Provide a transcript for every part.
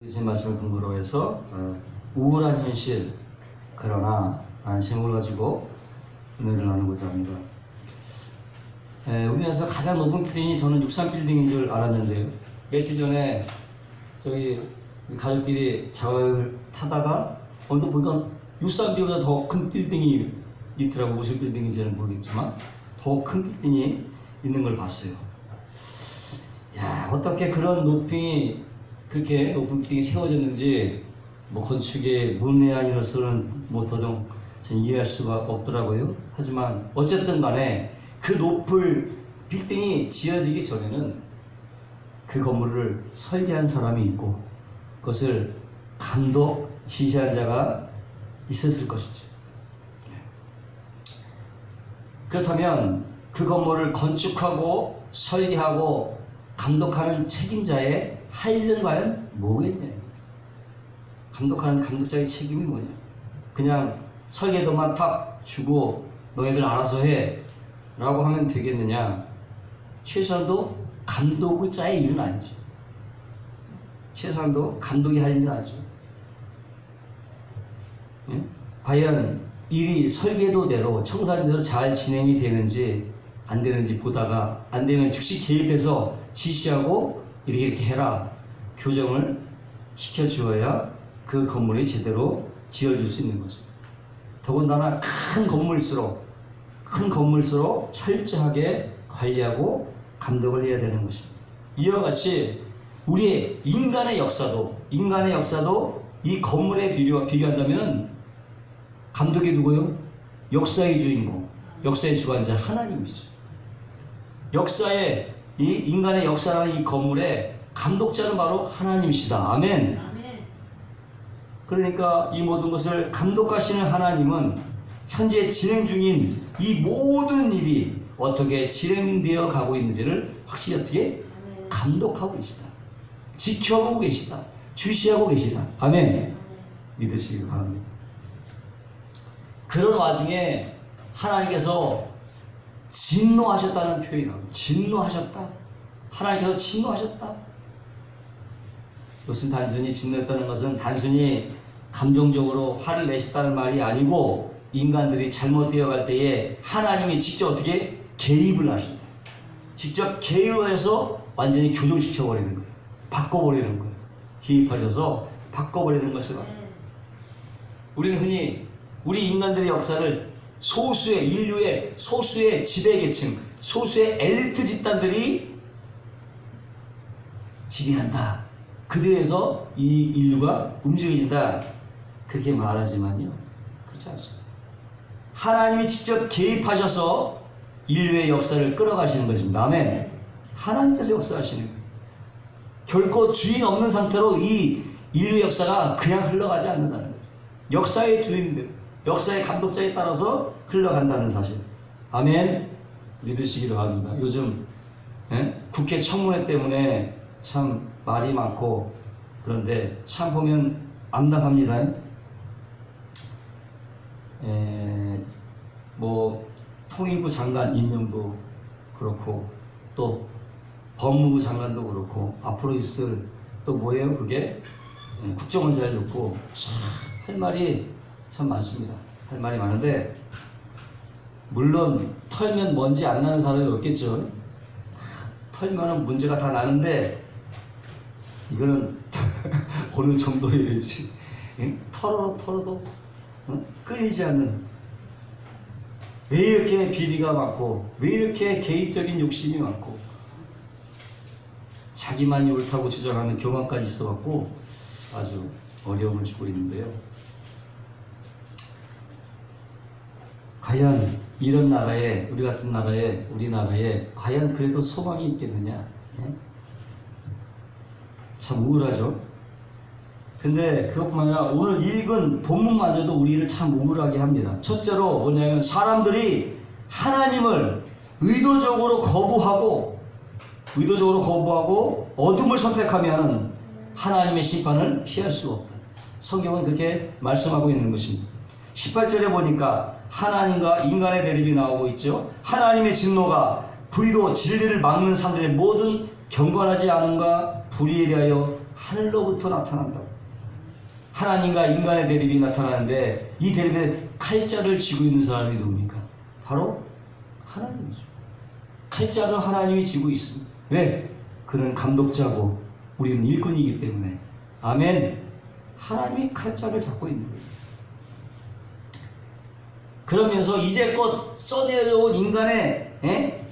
주신 말씀을 근거로 해서 우울한 현실 그러나 라는 제목을 가지고 은혜를 나누고자 합니다. 우리나라에서 가장 높은 빌딩이 저는 63빌딩인 줄 알았는데요. 며칠 전에 저희 가족끼리 자가를 타다가 어느 보니까 63빌딩보다 더 큰 빌딩이 있더라고. 무슨 빌딩인지는 모르겠지만 더 큰 빌딩이 있는 걸 봤어요. 야, 어떻게 그런 높이 그렇게 높은 빌딩이 세워졌는지 뭐 건축의 문외한으로서는 뭐 도저히 이해할 수가 없더라고요. 하지만 어쨌든 간에 그 높은 빌딩이 지어지기 전에는 그 건물을 설계한 사람이 있고 그것을 감독 지시한 자가 있었을 것이죠. 그렇다면 그 건물을 건축하고 설계하고 감독하는 책임자의 할 일은 과연 뭐겠냐? 감독하는 감독자의 책임이 뭐냐? 그냥 설계도만 탁 주고 너희들 알아서 해 라고 하면 되겠느냐? 최소한도 감독자의 일은 아니죠. 최소한도 감독이 할 일은 아니죠. 예? 과연 일이 설계도대로 청사진대로 잘 진행이 되는지 안 되는지 보다가 안 되면 즉시 개입해서 지시하고 이렇게 해라 교정을 시켜주어야 그 건물이 제대로 지어줄 수 있는 거죠. 더군다나 큰 건물일수록 철저하게 관리하고 감독을 해야 되는 것입니다. 이와 같이 우리의 인간의 역사도 이 건물에 비교한다면 감독이 누구요? 역사의 주인공, 역사의 주관자 하나님이죠. 역사의 이 인간의 역사라는 이 건물의 감독자는 바로 하나님이시다. 아멘. 그러니까 이 모든 것을 감독하시는 하나님은 현재 진행 중인 이 모든 일이 어떻게 진행되어 가고 있는지를 확실히 어떻게 감독하고 계시다. 지켜보고 계시다. 주시하고 계시다. 아멘. 믿으시기 바랍니다. 그런 와중에 하나님께서 진노하셨다는 표현이 나옵니다. 진노하셨다. 하나님께서 진노하셨다. 이것은 단순히 진노했다는 것은 단순히 감정적으로 화를 내셨다는 말이 아니고 인간들이 잘못되어 갈 때에 하나님이 직접 어떻게 개입을 하신다. 직접 개입해서 완전히 교정시켜버리는 거예요. 바꿔버리는 거예요. 개입하셔서 바꿔버리는 것을. 우리는 흔히 우리 인간들의 역사를 인류의 소수의 지배계층, 소수의 엘리트 집단들이 지배한다. 그들에서 이 인류가 움직인다. 그렇게 말하지만요. 그렇지 않습니다. 하나님이 직접 개입하셔서 인류의 역사를 끌어가시는 것입니다. 아멘. 하나님께서 역사하시는 거예요. 결코 주인 없는 상태로 이 인류의 역사가 그냥 흘러가지 않는다는 거예요. 역사의 주인들, 역사의 감독자에 따라서 흘러간다는 사실. 아멘. 믿으시기를 바랍니다. 요즘 국회 청문회 때문에 참 말이 많고 그런데 참 보면 암담합니다. 뭐 통일부 장관 임명도 그렇고 또 법무부 장관도 그렇고 앞으로 있을 또 뭐예요 그게 국정원장을 놓고 할 말이 참 많습니다. 할 말이 많은데 물론 털면 먼지 안 나는 사람이 없겠죠. 털면은 문제가 다 나는데 이거는 어느 정도여야지. 털어도 끊이지 않는. 왜 이렇게 비리가 많고 왜 이렇게 개인적인 욕심이 많고 자기만이 옳다고 주장하는 교만까지 있어갖고 아주 어려움을 주고 있는데요. 과연 이런 나라에 우리 같은 나라에 우리나라에 과연 그래도 소망이 있겠느냐? 참 우울하죠. 근데 그것뿐만 아니라 오늘 읽은 본문마저도 우리를 참 우울하게 합니다. 첫째로 뭐냐면 사람들이 하나님을 의도적으로 거부하고 어둠을 선택하면 하나님의 심판을 피할 수 없다. 성경은 그렇게 말씀하고 있는 것입니다. 18절에 보니까 하나님과 인간의 대립이 나오고 있죠. 하나님의 진노가 불의로 진리를 막는 사람들의 모든 경건하지 않음과 불의에 대하여 하늘로부터 나타난다고. 하나님과 인간의 대립이 나타나는데 이 대립에 칼자를 쥐고 있는 사람이 누굽니까? 바로 하나님이죠. 칼자를 하나님이 쥐고 있습니다. 왜? 그는 감독자고 우리는 일꾼이기 때문에. 아멘. 하나님이 칼자를 잡고 있는 거예요. 그러면서 이제껏 써내려온 인간의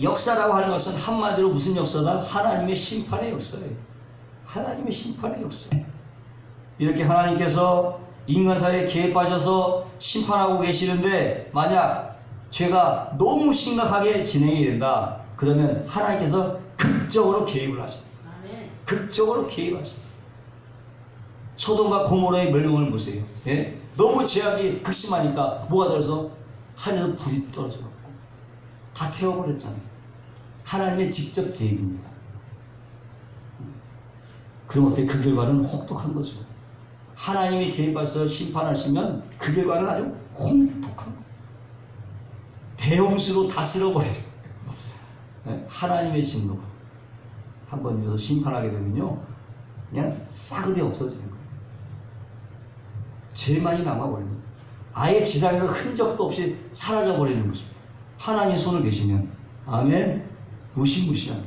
역사라고 하는 것은 한마디로 무슨 역사다? 하나님의 심판의 역사예요. 하나님의 심판의 역사. 이렇게 하나님께서 인간 사회에 개입하셔서 심판하고 계시는데 만약 죄가 너무 심각하게 진행이 된다. 그러면 하나님께서 극적으로 개입을 하십니다. 극적으로 개입하십니다. 소돔과 고모라의 멸망을 보세요. 예? 너무 죄악이 극심하니까 뭐가 들어서 하늘에서 불이 떨어져갖고 다 태워버렸잖아요. 하나님의 직접 개입입니다. 그럼 어때? 그 결과는 혹독한 거죠. 하나님이 개입해서 심판하시면 그 결과는 아주 홍독한 거예요. 대홍수로 다 쓸어버려요. 하나님의 진노가 한번 여기서 심판하게 되면요 그냥 싸그리 없어지는 거예요. 죄만이 남아버립니다. 아예 지상에서 흔적도 없이 사라져버리는 것입니다. 하나님이 손을 대시면. 아멘. 무시무시한.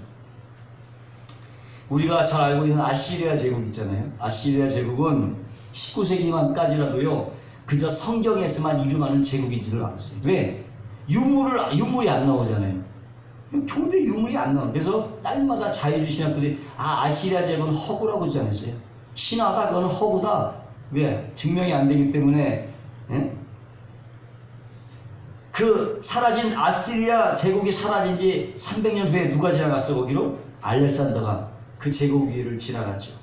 우리가 잘 알고 있는 아시리아 제국 있잖아요. 아시리아 제국은 19세기만까지라도요 그저 성경에서만 이름하는 제국인지를 알았어요. 왜? 유물이 안 나오잖아요. 교대 유물이 안 나와요. 그래서 딸마다 자유주의 신학들이 아시리아 제국은 허구라고 하지 않았어요. 신화다, 그건 허구다. 왜? 증명이 안 되기 때문에. 그 사라진 아시리아 제국이 사라진 지 300년 후에 누가 지나갔어? 거기로? 알렉산더가 그 제국 위를 지나갔죠.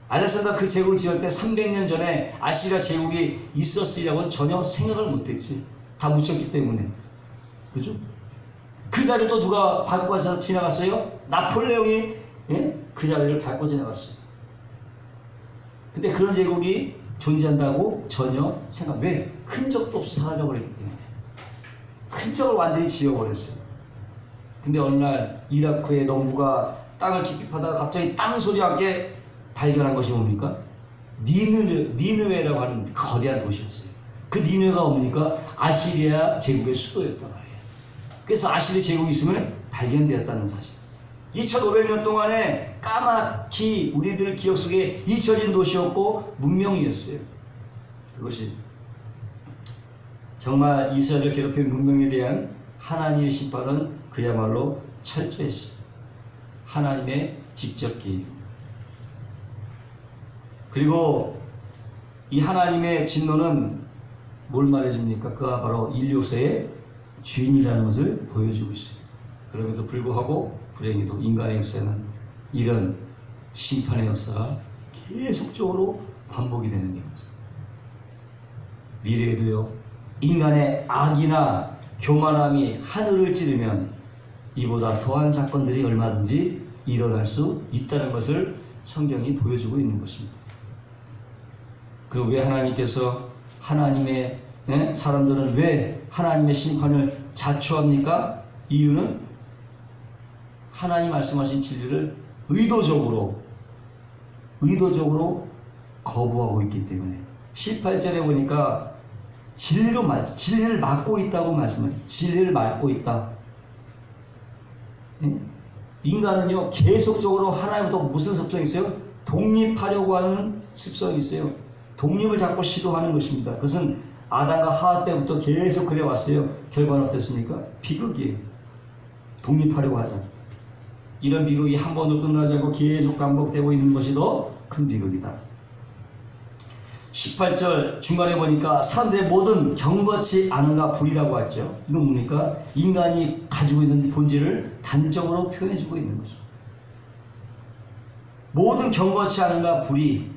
알렉산더가 그 제국을 지을 때 300년 전에 아시리아 제국이 있었으리라고는 전혀 생각을 못했지. 다 묻혔기 때문에. 그죠? 그 자리를 또 누가 밟고 지나갔어요? 나폴레옹이 그 자리를 밟고 지나갔어요. 근데 그런 제국이 존재한다고 전혀 생각. 왜? 흔적도 없이 사라져버렸기 때문에. 흔적을 완전히 지워버렸어요. 근데 어느 날 이라크의 농부가 땅을 깊이 파다가 갑자기 땅 소리와 함께 발견한 것이 뭡니까? 니느웨라고 하는 거대한 도시였어요. 그 니느웨가 뭡니까? 아시리아 제국의 수도였단 말이에요. 그래서 아시리아 제국이 있으면 발견되었다는 사실. 2500년 동안에 까맣게 우리들 기억 속에 잊혀진 도시였고 문명이었어요. 그것이 정말 이스라엘을 괴롭힌 문명에 대한 하나님의 심판은 그야말로 철저했어요. 하나님의 직접 개입. 그리고 이 하나님의 진노는 뭘 말해줍니까? 그가 바로 인류사의 주인이라는 것을 보여주고 있어요. 그럼에도 불구하고 불행히도 인간의 역사는 이런 심판의 역사가 계속적으로 반복이 되는 경우죠. 미래에도요 인간의 악이나 교만함이 하늘을 찌르면 이보다 더한 사건들이 얼마든지 일어날 수 있다는 것을 성경이 보여주고 있는 것입니다. 그럼 왜 하나님께서 하나님의 사람들은 왜 하나님의 심판을 자초합니까? 이유는 하나님 말씀하신 진리를 의도적으로 거부하고 있기 때문에. 18절에 보니까 진리를 막고 있다고 말씀해요. 진리를 막고 있다. 인간은요 계속적으로 하나님부터 무슨 습성이 있어요? 독립하려고 하는 습성이 있어요. 독립을 자꾸 시도하는 것입니다. 그것은 아담과 하와 때부터 계속 그래왔어요. 결과는 어땠습니까? 비극이에요. 독립하려고 하자. 이런 비극이 한 번도 끝나지 않고 계속 반복되고 있는 것이 더 큰 비극이다. 18절 중간에 보니까 사람들의 모든 경거치 않은가 불이라고 했죠. 이건 뭡니까? 인간이 가지고 있는 본질을 단적으로 표현해주고 있는 거죠. 모든 경거치 않은가 불이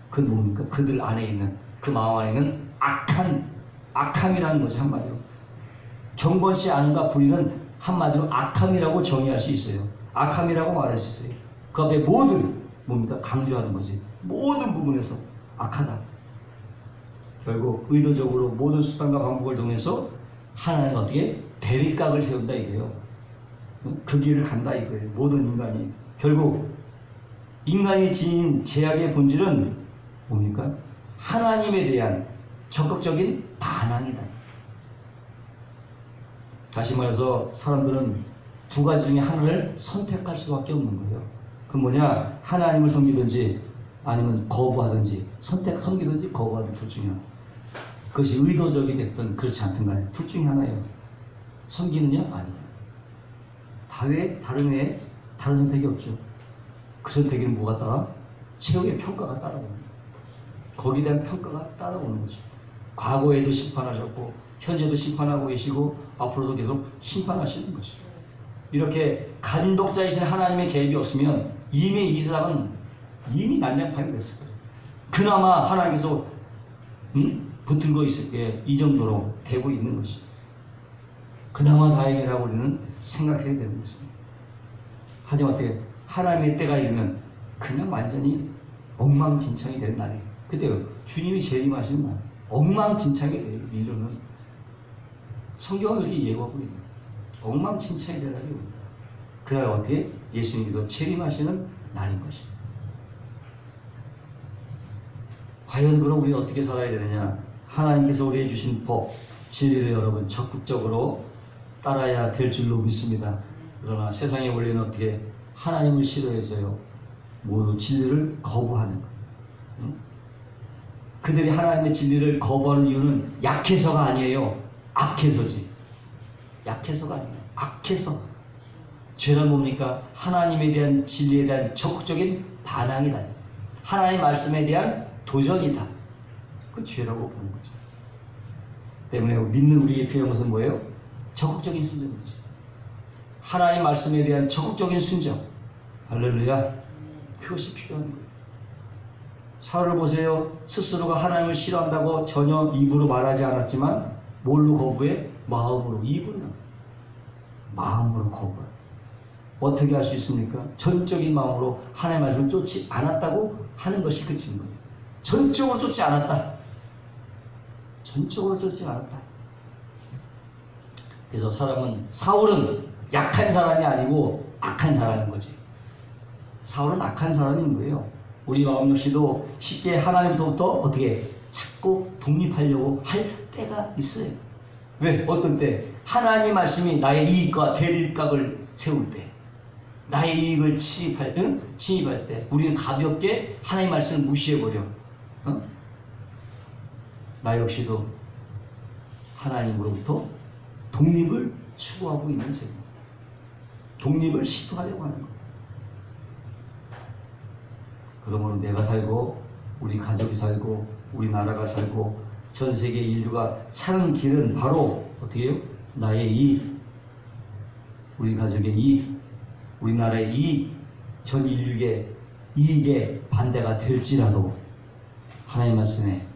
그건 뭡니까? 그들 안에 있는 그 마음 안에 있는 악함이라는 거죠. 한마디로 경건치 않은가 불이는 한마디로 악함이라고 정의할 수 있어요. 악함이라고 말할 수 있어요. 그 앞에 모든 뭡니까? 강조하는 거지. 모든 부분에서 악하다. 결국 의도적으로 모든 수단과 방법을 통해서 하나님은 어떻게 대립각을 세운다 이거예요. 그 길을 간다 이거예요. 모든 인간이 결국 인간이 지닌 죄악의 본질은 뭡니까? 하나님에 대한 적극적인 반항이다. 다시 말해서 사람들은 두 가지 중에 하나를 선택할 수밖에 없는 거예요. 그 뭐냐? 하나님을 섬기든지 아니면 거부하든지, 섬기든지 거부하든지 둘 중에 하나. 그것이 의도적이 됐든 그렇지 않든 간에 둘 중에 하나예요. 섬기느냐? 아니냐. 다른 외에 다른 선택이 없죠. 그 선택에는 뭐가 따라? 최후의 평가가 따라오는 거예요. 거기에 대한 평가가 따라오는 거죠. 과거에도 심판하셨고 현재도 심판하고 계시고 앞으로도 계속 심판하시는 것이죠. 이렇게 감독자이신 하나님의 개입이 없으면 이미 이 세상은 이미 난장판이 됐을 거예요. 그나마 하나님께서 붙들고 있을 게 이 정도로 되고 있는 것이죠. 그나마 다행이라고 우리는 생각해야 되는 것입니다. 하지만 어떻게 하나님의 때가 이르면 그냥 완전히 엉망진창이 되는 날이에요. 그때요 주님이 재림하시는 날 엉망진창이 돼요. 이르는 성경은 그렇게 예고하고 있는 엉망진창이 될 날이 옵니다. 그날 어떻게 예수님께서 재림하시는 날인 것입니다. 과연 그럼 우리는 어떻게 살아야 되느냐? 하나님께서 우리에게 주신 법, 진리를 여러분 적극적으로 따라야 될 줄로 믿습니다. 그러나 세상의 원리는 어떻게 하나님을 싫어해서요 모두 진리를 거부하는 것. 그들이 하나님의 진리를 거부하는 이유는 약해서가 아니에요. 악해서지. 약해서가 아니에요. 악해서. 죄란 뭡니까? 하나님에 대한 진리에 대한 적극적인 반항이다. 하나님의 말씀에 대한 도전이다. 그 죄라고 보는 거죠. 때문에 믿는 우리에게 필요한 것은 뭐예요? 적극적인 순종이죠. 하나님의 말씀에 대한 적극적인 순종. 할렐루야. 그것이 필요한 거예요. 사울을 보세요. 스스로가 하나님을 싫어한다고 전혀 입으로 말하지 않았지만 뭘로 거부해? 마음으로. 입으로. 마음으로 거부해. 어떻게 할 수 있습니까? 전적인 마음으로 하나님의 말씀을 쫓지 않았다고 하는 것이 끝인 거예요. 전적으로 쫓지 않았다. 전적으로 쫓지 않았다. 그래서 사울은 약한 사람이 아니고 악한 사람인 거지. 사울은 악한 사람인 거예요. 우리 마음 역시도 쉽게 하나님부터 어떻게 자꾸 독립하려고 할 때가 있어요. 왜? 어떤 때? 하나님 말씀이 나의 이익과 대립각을 세울 때, 나의 이익을 침입할 때 우리는 가볍게 하나님 말씀을 무시해버려. 나 역시도 하나님으로부터 독립을 추구하고 있는 세입니다. 독립을 시도하려고 하는 거예요. 그러므로 내가 살고 우리 가족이 살고 우리나라가 살고 전 세계 인류가 사는 길은 바로 어떻게 해요? 나의 이익, 우리 가족의 이익, 우리나라의 이익, 전 인류의 이익에 반대가 될지라도 하나님 말씀에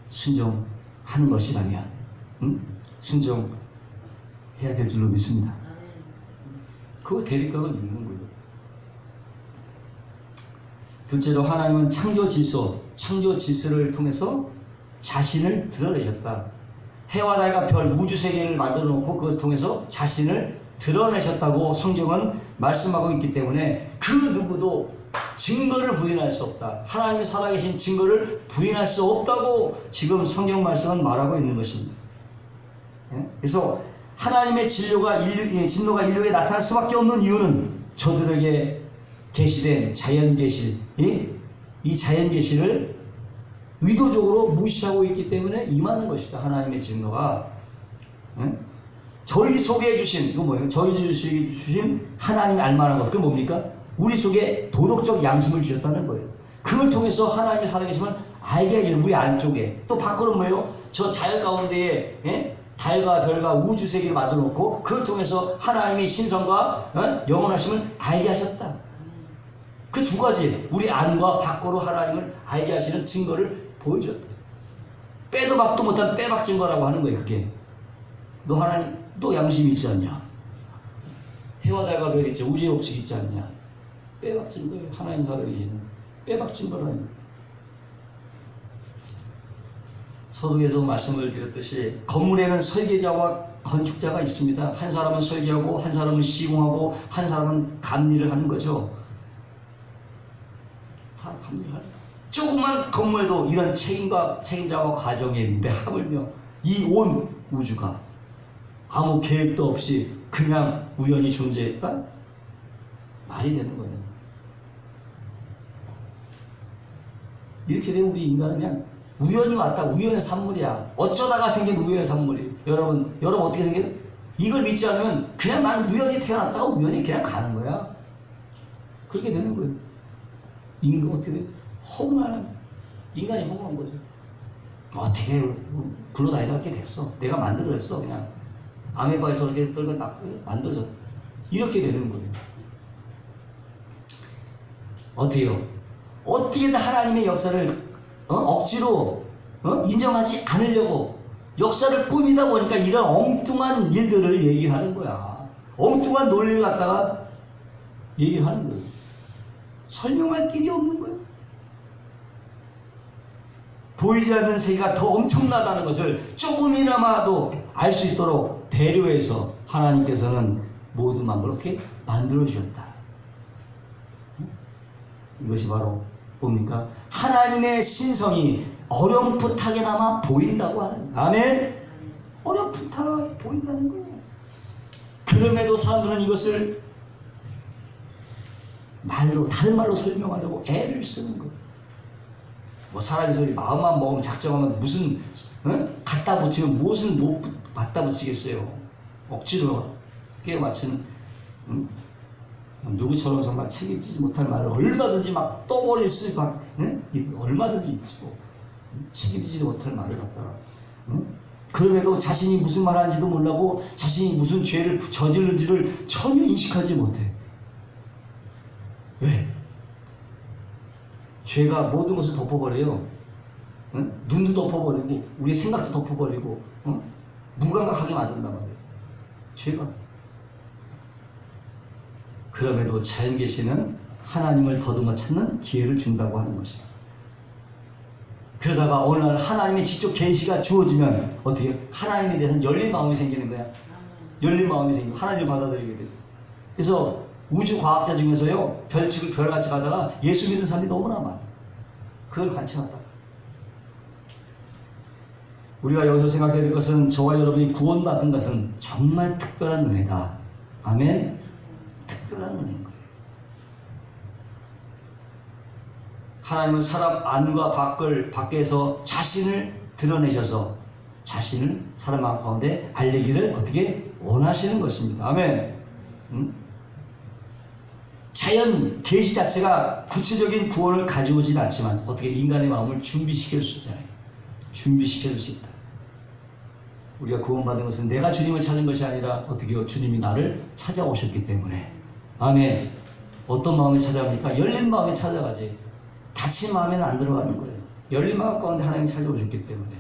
순종하는 것이라면 순종해야 될 줄로 믿습니다. 그거 대립각은 있는 거예요. 둘째로 하나님은 창조 질서를 통해서 자신을 드러내셨다. 해와 달과 별, 우주 세계를 만들어 놓고 그것을 통해서 자신을 드러내셨다고 성경은 말씀하고 있기 때문에 그 누구도 증거를 부인할 수 없다. 하나님이 살아계신 증거를 부인할 수 없다고 지금 성경 말씀은 말하고 있는 것입니다. 그래서 하나님의 진노가 인류에 나타날 수밖에 없는 이유는 저들에게 계시된 자연계시, 이 자연계시를 의도적으로 무시하고 있기 때문에 임하는 것이다. 하나님의 진노가. 저희 속에 주신, 이거 뭐예요? 저희 속에 주신 하나님이 알만한 것, 그게 뭡니까? 우리 속에 도덕적 양심을 주셨다는 거예요. 그걸 통해서 하나님이 살아계시면 알게 해주는 우리 안쪽에. 또 밖으로 뭐예요? 저 자연 가운데에 달과 별과 우주 세계를 만들어 놓고 그걸 통해서 하나님의 신성과 영원하심을 알게 하셨다. 그 두 가지, 우리 안과 밖으로 하나님을 알게 하시는 증거를 보여줬다. 빼도 박도 못한 빼박 증거라고 하는 거예요. 그게 너 하나님, 너 양심이 있지 않냐? 해와 달과 별이 있지, 우주의 법칙이 있지 않냐? 빼박 증거예요. 하나님 살아계시는 빼박 증거라는. 서두에서 말씀을 드렸듯이 건물에는 설계자와 건축자가 있습니다. 한 사람은 설계하고 한 사람은 시공하고 한 사람은 감리를 하는 거죠. 합니다. 조그만 건물에도 이런 책임자와 과정이 있는데 하물며 이 온 우주가 아무 계획도 없이 그냥 우연히 존재했다? 말이 되는 거예요. 이렇게 되면 우리 인간은 그냥 우연히 왔다, 우연의 산물이야. 어쩌다가 생긴 우연의 산물이. 여러분 어떻게 생겨요? 이걸 믿지 않으면 그냥 나는 우연히 태어났다가 우연히 그냥 가는 거야. 그렇게 되는 거예요. 인간 어떻게 돼? 허무한 인간이 허무한 거죠. 어떻게 굴러다니다가 이렇게 됐어. 내가 만들어냈어. 그냥 아메바에서 이렇게 떨고 딱 만들어져. 이렇게 되는 거예요. 어때요? 어떻게든 하나님의 역사를 억지로 인정하지 않으려고 역사를 꾸미다 보니까 이런 엉뚱한 일들을 얘기를 하는 거야. 엉뚱한 논리를 갖다가 얘기를 하는 거예요. 설명할 길이 없는 거예요. 보이지 않는 세계가 더 엄청나다는 것을 조금이나마도 알 수 있도록 배려해서 하나님께서는 모든 만물을 어떻게 만들어 주셨다. 이것이 바로 뭡니까? 하나님의 신성이 어렴풋하게나마 보인다고 하는, 아멘? 어렴풋하게 보인다는 거예요. 그럼에도 사람들은 이것을 다른 말로 설명하려고 애를 쓰는 거예요. 뭐 사람이 소리 마음만 먹으면 작정하면 무슨 갖다 붙이면 무슨 못 갖다 붙이겠어요. 억지로 끼워 맞추는 누구처럼 정말 책임지지 못할 말을 얼마든지 막 떠버릴 수 얼마든지 있고 책임지지 못할 말을 갖다가 그럼에도 자신이 무슨 말 하는지도 몰라고 자신이 무슨 죄를 저질른지를 전혀 인식하지 못해. 왜? 죄가 모든 것을 덮어버려요. 눈도 덮어버리고 우리의 생각도 덮어버리고 무감각하게 만든단 말이에요. 죄가. 그럼에도 자연계시는 하나님을 더듬어 찾는 기회를 준다고 하는 것입니다. 그러다가 어느 날 하나님의 직접 계시가 주어지면 어떻게 해요? 하나님에 대해서는 열린 마음이 생기는 거야. 열린 마음이 생기고 하나님을 받아들이게 돼요. 그래서 우주 과학자 중에서요, 별같이 가다가 예수 믿는 사람이 너무나 많아요. 그걸 관찰하다. 우리가 여기서 생각해야 될 것은 저와 여러분이 구원받은 것은 정말 특별한 은혜다. 아멘? 특별한 은혜인 거예요. 하나님은 사람 안과 밖에서 자신을 드러내셔서 자신을 사람 마음 가운데 알리기를 어떻게 원하시는 것입니다. 아멘. 자연 계시 자체가 구체적인 구원을 가져오진 않지만 어떻게 인간의 마음을 준비시킬 수 있잖아요. 준비시켜줄 수 있다. 우리가 구원받은 것은 내가 주님을 찾은 것이 아니라 어떻게요? 주님이 나를 찾아오셨기 때문에. 아멘. 어떤 마음에 찾아갑니까? 열린 마음에 찾아가지. 닫힌 마음에는 안 들어가는 거예요. 열린 마음 가운데 하나님이 찾아오셨기 때문에.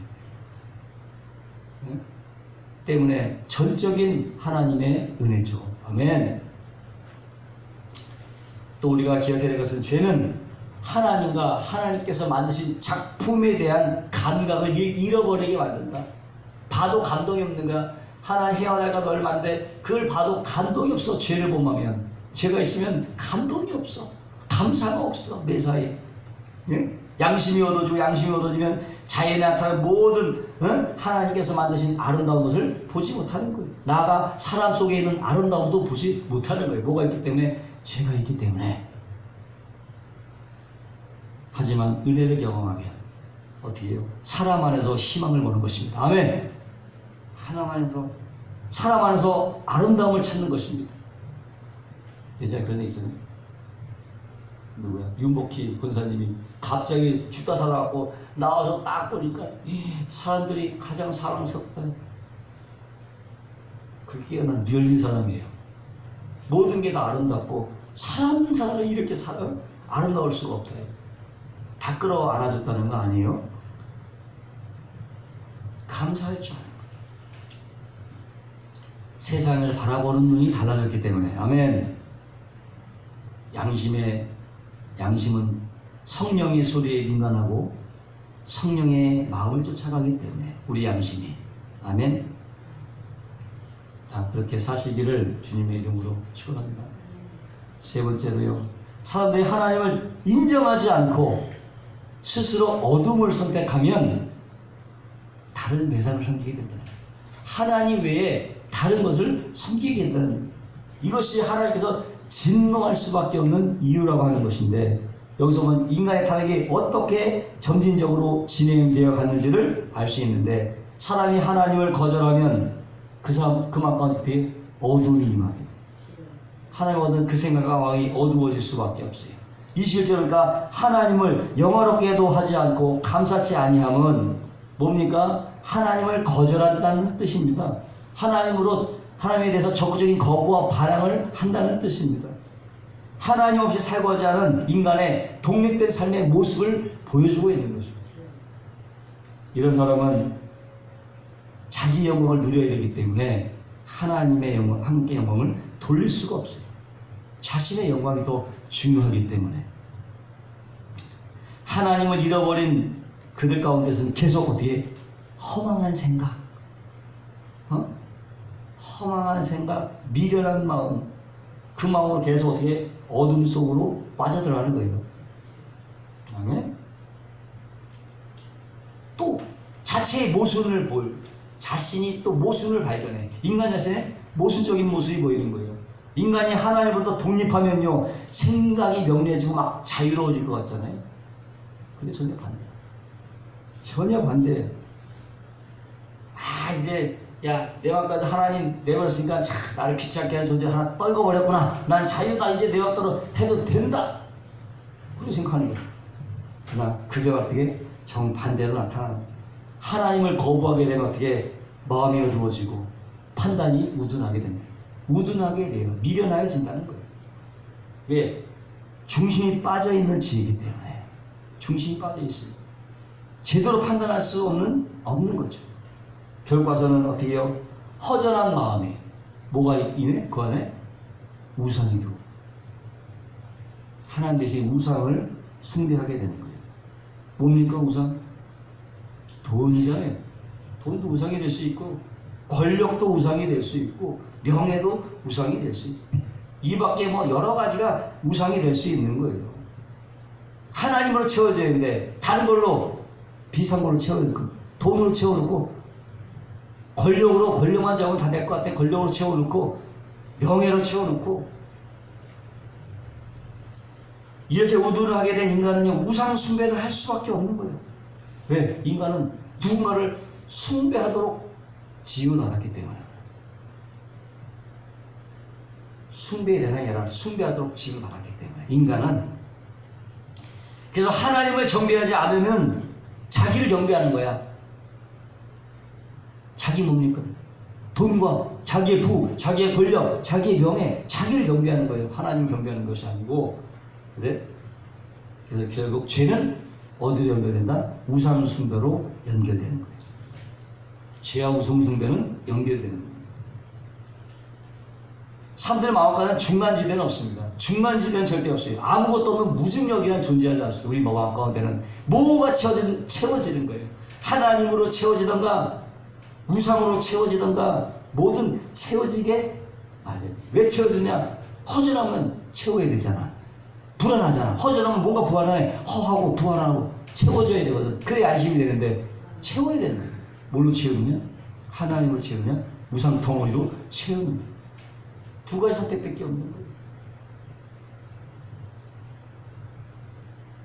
때문에 전적인 하나님의 은혜죠. 아멘. 또 우리가 기억해야 될 것은 죄는 하나님과 하나님께서 만드신 작품에 대한 감각을 잃어버리게 만든다. 봐도 감동이 없는 거야. 하나님 헤어나가 널 만데 그걸 봐도 감동이 없어. 죄를 범하면. 죄가 있으면 감동이 없어. 감사가 없어. 매사에. 양심이 얻어지면 자연에 나타나는 모든 하나님께서 만드신 아름다운 것을 보지 못하는 거예요. 나아가 사람 속에 있는 아름다움도 보지 못하는 거예요. 뭐가 있기 때문에? 죄가 있기 때문에. 하지만 은혜를 경험하면 어떻게 해요? 사람 안에서 희망을 보는 것입니다. 아멘. 사람 안에서 아름다움을 찾는 것입니다. 예전에 그런 얘기 있었네요. 누구야? 윤복희 권사님이 갑자기 죽다 살아갖고 나와서 딱 보니까 사람들이 가장 사랑스럽다. 그게 난 열린 사람이에요. 모든 게 다 아름답고 사람을 이렇게 아름다울 수가 없다. 다 끌어 안아줬다는 거 아니에요? 감사할 줄 아는 거예요. 세상을 바라보는 눈이 달라졌기 때문에. 아멘. 양심은 성령의 소리에 민감하고 성령의 마음을 쫓아가기 때문에 우리 양심이. 아멘. 다 그렇게 사시기를 주님의 이름으로 축원합니다. 세 번째로요, 사람들이 하나님을 인정하지 않고 스스로 어둠을 선택하면 다른 대상을 섬기게 된다. 하나님 외에 다른 것을 섬기게 된다는, 이것이 하나님께서 진노할 수밖에 없는 이유라고 하는 것인데, 여기서 보면 인간의 타락이 어떻게 점진적으로 진행되어 갔는지를 알 수 있는데, 사람이 하나님을 거절하면 그 사람 그만 가운데 어둠이 임하게 돼. 하나님과는 그 생각과 마음이 어두워질 수밖에 없어요. 21절, 그러니까 하나님을 영화롭게도 하지 않고 감사치 아니함은 뭡니까? 하나님을 거절한다는 뜻입니다. 하나님에 대해서 적극적인 거부와 반항을 한다는 뜻입니다. 하나님 없이 살고자 하는 인간의 독립된 삶의 모습을 보여주고 있는 것입니다. 이런 사람은 자기 영광을 누려야 되기 때문에 하나님의 영광, 함께 영광을 돌릴 수가 없어요. 자신의 영광이 더 중요하기 때문에. 하나님을 잃어버린 그들 가운데서는 계속 어떻게 허망한 생각, 허망한 생각, 미련한 마음, 그 마음으로 계속 어떻게 어둠 속으로 빠져들어가는 거예요. 아멘. 또 자체의 모순을 자신이 또 모순을 발견해. 인간 자신의 모순적인 모습이 보이는 거예요. 인간이 하나님으로부터 독립하면요, 생각이 명료해지고 막 자유로워질 것 같잖아요. 근데 전혀 반대야. 전혀 반대예요. 이제 내 맘까지 하나님 내버렸으니까 나를 귀찮게 하는 존재 하나 떨궈버렸구나. 난 자유다. 이제 내 맘대로 해도 된다. 그렇게 생각하는 거예요. 그러나 그게 어떻게 정반대로 나타나는 거예요. 하나님을 거부하게 되면 어떻게 마음이 어두워지고 판단이 우둔하게 된다. 우둔하게 돼요. 미련해진다는 거예요. 왜? 중심이 빠져있는 지이기 때문에. 중심이 빠져있어요. 제대로 판단할 수 없는 거죠. 결과서는 어떻게 해요? 허전한 마음에 뭐가 있네? 그 안에 우상이 들고 하나님 대신 우상을 숭배하게 되는 거예요. 뭡니까 우상? 돈이잖아요. 돈도 우상이 될 수 있고, 권력도 우상이 될 수 있고, 명예도 우상이 될 수 있고, 이 밖에 여러 가지가 우상이 될 수 있는 거예요. 하나님으로 채워져야 되는데 다른 걸로, 비싼 걸로 채워놓고, 돈으로 채워놓고, 권력만 잡으면 다 될 것 같아. 권력으로 채워놓고, 명예로 채워놓고, 이렇게 우둔을 하게 된 인간은요, 우상 숭배를 할 수밖에 없는 거예요. 왜? 인간은 누군가를 숭배하도록 지원받았기 때문에. 숭배의 대상이 아니라 숭배하도록 지원받았기 때문에. 인간은 그래서 하나님을 경배하지 않으면 자기를 경배하는 거야. 자기 뭡니까? 돈과 자기의 부, 자기의 권력, 자기의 명예, 자기를 경배하는 거예요. 하나님 경배하는 것이 아니고. 그래서 결국 죄는 어디로 연결된다? 우상 숭배로 연결되는 거예요. 죄와 우상 숭배는 연결되는 거예요. 사람들의 마음과는 중간지대는 없습니다. 중간지대는 절대 없어요. 아무것도 없는 무중력이란 존재하지 않습니다. 우리 마음 가운데는 뭐가 채워지는 거예요. 하나님으로 채워지던가 우상으로 채워지던가 뭐든 채워지게 맞아요. 왜 채워지냐? 허전하면 채워야 되잖아. 불안하잖아. 허전하면 뭔가 불안해. 허하고 불안하고 채워져야 되거든. 그래야 안심이 되는데 채워야 되는 거예요. 뭘로 채우느냐? 하나님으로 채우느냐? 우상 덩어리로 채우는 거예요. 두 가지 선택밖에 없는 거예요.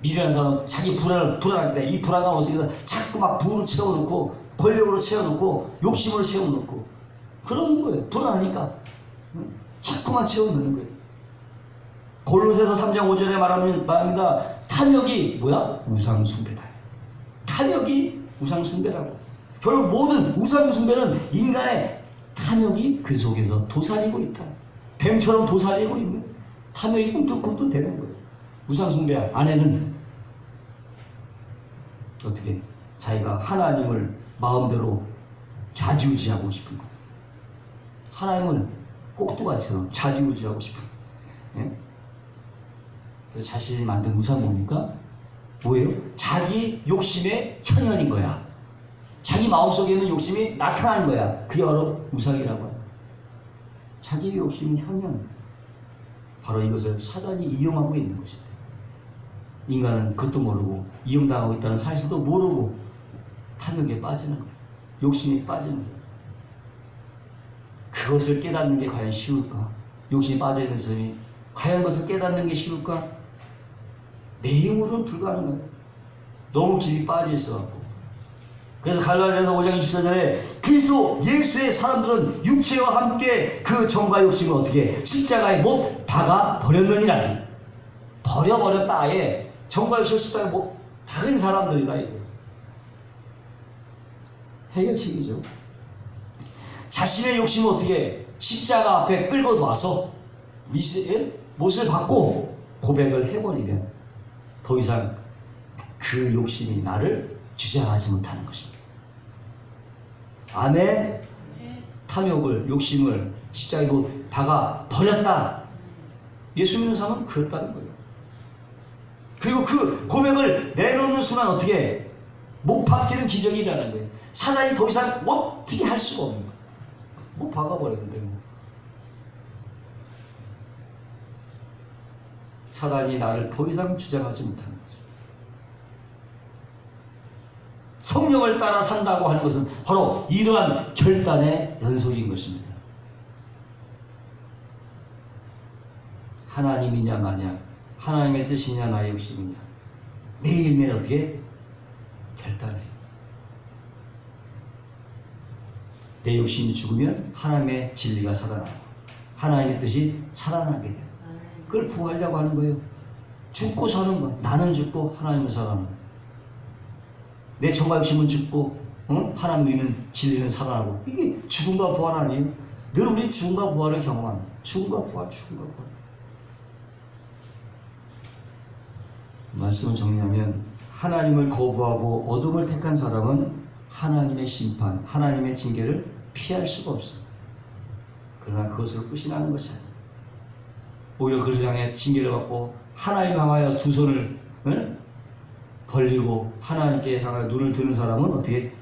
미련한 사람 자기 불안할 때 이 불안감 없으니까 자꾸 막 부를 채워놓고 권력으로 채워놓고 욕심으로 채워놓고 그러는 거예요. 불안하니까 자꾸만 채워놓는 거예요. 골로새서 3장 5절에 말합니다. 탐욕이 뭐야? 우상 숭배다. 탐욕이 우상 숭배라고. 결국 모든 우상 숭배는 인간의 탐욕이 그 속에서 도사리고 있다. 뱀처럼 도사리고 있는 탐욕이 꿈틀꿈틀 되는 거예요. 우상 숭배 안에는 어떻게 자기가 하나님을 마음대로 좌지우지하고 싶은 거예요. 하나님을 꼭두가처럼 좌지우지하고 싶은 거예요. 예? 자신이 만든 우상 뭡니까? 뭐예요? 자기 욕심의 현현인 거야. 자기 마음속에 있는 욕심이 나타나는 거야. 그게 바로 우상이라고 합니다. 자기 욕심 현현. 바로 이것을 사단이 이용하고 있는 것입니다. 인간은 그것도 모르고 이용당하고 있다는 사실도 모르고 탐욕에 빠지는 거예요. 욕심이 빠지는 거예요. 그것을 깨닫는 게 과연 쉬울까? 욕심이 빠져있는 사람이 과연 그것을 깨닫는 게 쉬울까? 내 힘으로는 불가능해요. 너무 깊이 빠져 있어갖고. 그래서 갈라디아서 5장 24절에 그리스도 예수의 사람들은 육체와 함께 그 정과 욕심을 어떻게 십자가에 못 박아 버렸느니라. 버려버렸다. 아예 정과 욕심을 십자가에 못 박은 사람들이다. 해결책이죠. 자신의 욕심을 어떻게 십자가 앞에 끌고 놔서 못을 받고 고백을 해버리면 더 이상 그 욕심이 나를 주장하지 못하는 것입니다. 아멘. 탐욕을, 욕심을 십자가에 박아 버렸다. 예수 믿는 사람은 그렇다는 거예요. 그리고 그 고백을 내놓는 순간 어떻게 못 박히는 기적이 일어나는 거예요. 사단이 더 이상 어떻게 할 수가 없는 거예요. 못 박아버렸는데 사단이 나를 더 이상 주장하지 못하는 거죠. 성령을 따라 산다고 하는 것은 바로 이러한 결단의 연속인 것입니다. 하나님이냐 나냐, 하나님의 뜻이냐 나의 욕심이냐, 매일매일 어떻게 결단해요. 내 욕심이 죽으면 하나님의 진리가 살아나고 하나님의 뜻이 살아나게 돼요. 그걸 구하려고 하는 거예요. 죽고 사는 거. 나는 죽고 하나님은 살아나는 거예요. 내 정과 욕심은 죽고 하나님 의는 진리는 살아나고. 이게 죽음과 부활 아니에요? 늘 우리 죽음과 부활을 경험하는 거예요. 죽음과 부활, 죽음과 부활. 말씀을 정리하면 하나님을 거부하고 어둠을 택한 사람은 하나님의 심판, 하나님의 징계를 피할 수가 없어요. 그러나 그것을 끝이나는 것이 아니에요. 오히려 그를 향해 징계를 받고 하나님 향하여 두 손을 벌리고 하나님께 향하여 눈을 드는 사람은 어떻게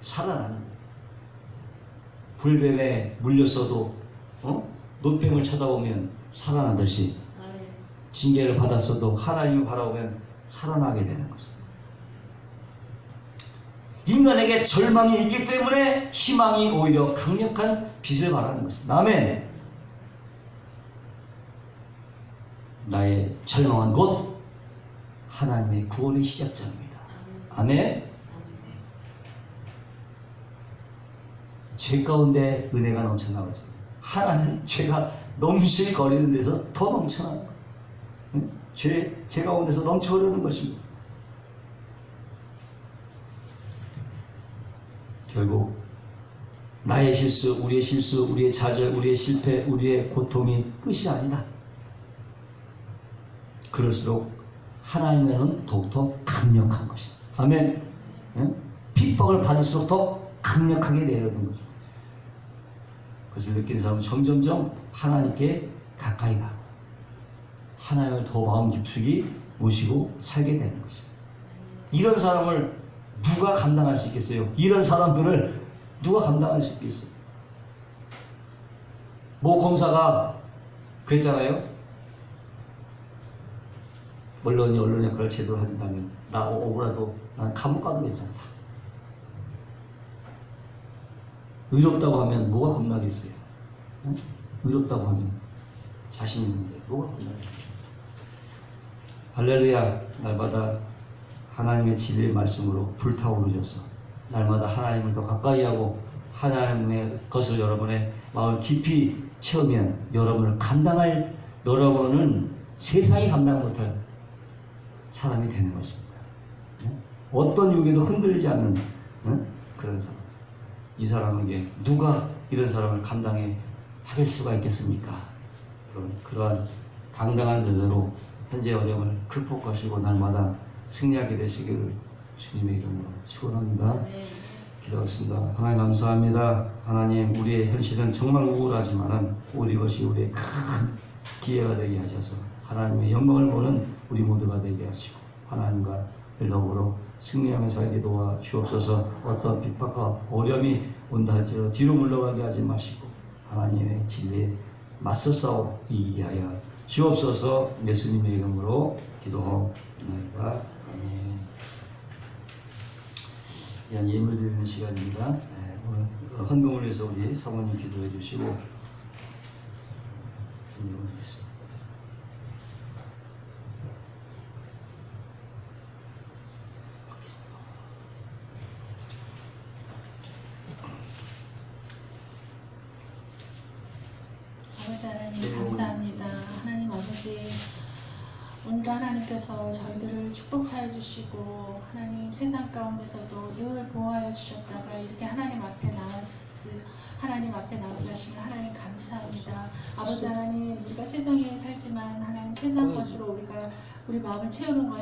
살아나는 거예요. 불뱀에 물렸어도 노뱀을 쳐다보면 살아나듯이 징계를 받았어도 하나님을 바라보면 살아나게 되는 거죠. 인간에게 절망이 있기 때문에 희망이 오히려 강력한 빛을 발하는 것입니다. 아멘. 나의 절망은 곧 하나님의 구원의 시작점입니다. 아멘. 죄 가운데 은혜가 넘쳐나고 있습니다. 하나님 죄가 넘실거리는 데서 더 넘쳐나는 거예요. 죄 가운데서 넘쳐흐르는 것입니다. 결국 나의 실수, 우리의 좌절, 우리의 실패, 우리의 고통이 끝이 아니다. 그럴수록 하나님은 더욱더 강력한 것입니다. 아멘. 핍박을 받을수록 더 강력하게 내려오는 거죠. 그것을 느끼는 사람은 점점점 하나님께 가까이 가고 하나님을 더 마음 깊숙이 모시고 살게 되는 것입니다. 이런 사람을 누가 감당할 수 있겠어요? 이런 사람들을 누가 감당할 수 있겠어요? 모 검사가 그랬잖아요. 언론이 언론 역할을 제대로 한다면 나 억울하도 난 감옥 가도 괜찮다. 의롭다고 하면 뭐가 겁나겠어요? 응? 의롭다고 하면 자신 있는데 뭐가 겁나겠어요? 할렐루야. 날마다 하나님의 진리의 말씀으로 불타오르셔서 날마다 하나님을 더 가까이 하고 하나님의 것을 여러분의 마음 깊이 채우면 여러분을 감당할, 여러분은 세상이 감당 못할 사람이 되는 것입니다. 어떤 유혹에도 흔들리지 않는 그런 사람. 이 사람에게 누가 이런 사람을 감당해 하길 수가 있겠습니까? 그러한 당당한 자세로 현재 어려움을 극복하시고 날마다 승리하게 되시기를 주님의 이름으로 축원합니다. 기도하겠습니다. 하나님 감사합니다. 하나님, 우리의 현실은 정말 우울하지만은 이것이 우리의 큰 기회가 되게 하셔서 하나님의 영광을 보는 우리 모두가 되게 하시고 하나님과 더불어 승리하며 살게 도와 주옵소서. 어떤 핍박과 어려움이 온다 할지라도 뒤로 물러가게 하지 마시고 하나님의 진리의 맞서 싸우기 위하여 주옵소서. 예수님의 이름으로 기도하옵나이다. 아멘. 이한 예물 드리는 시간입니다. 네, 오늘 헌금을 위해서 우리 사모님 기도해 주시고 기도하겠습니다. 아버지 하나님 감사합니다. 하나님 아버지, 오늘도 하나님께서 저희들을 축복하여 주시고 하나님 세상 가운데서도 늘 보호하여 주셨다가 이렇게 하나님 앞에 하나님 앞에 나오게 하시는 하나님 감사합니다. 아버지 하나님, 우리가 세상에 살지만 하나님 세상 것으로 우리 마음을 채우는 것이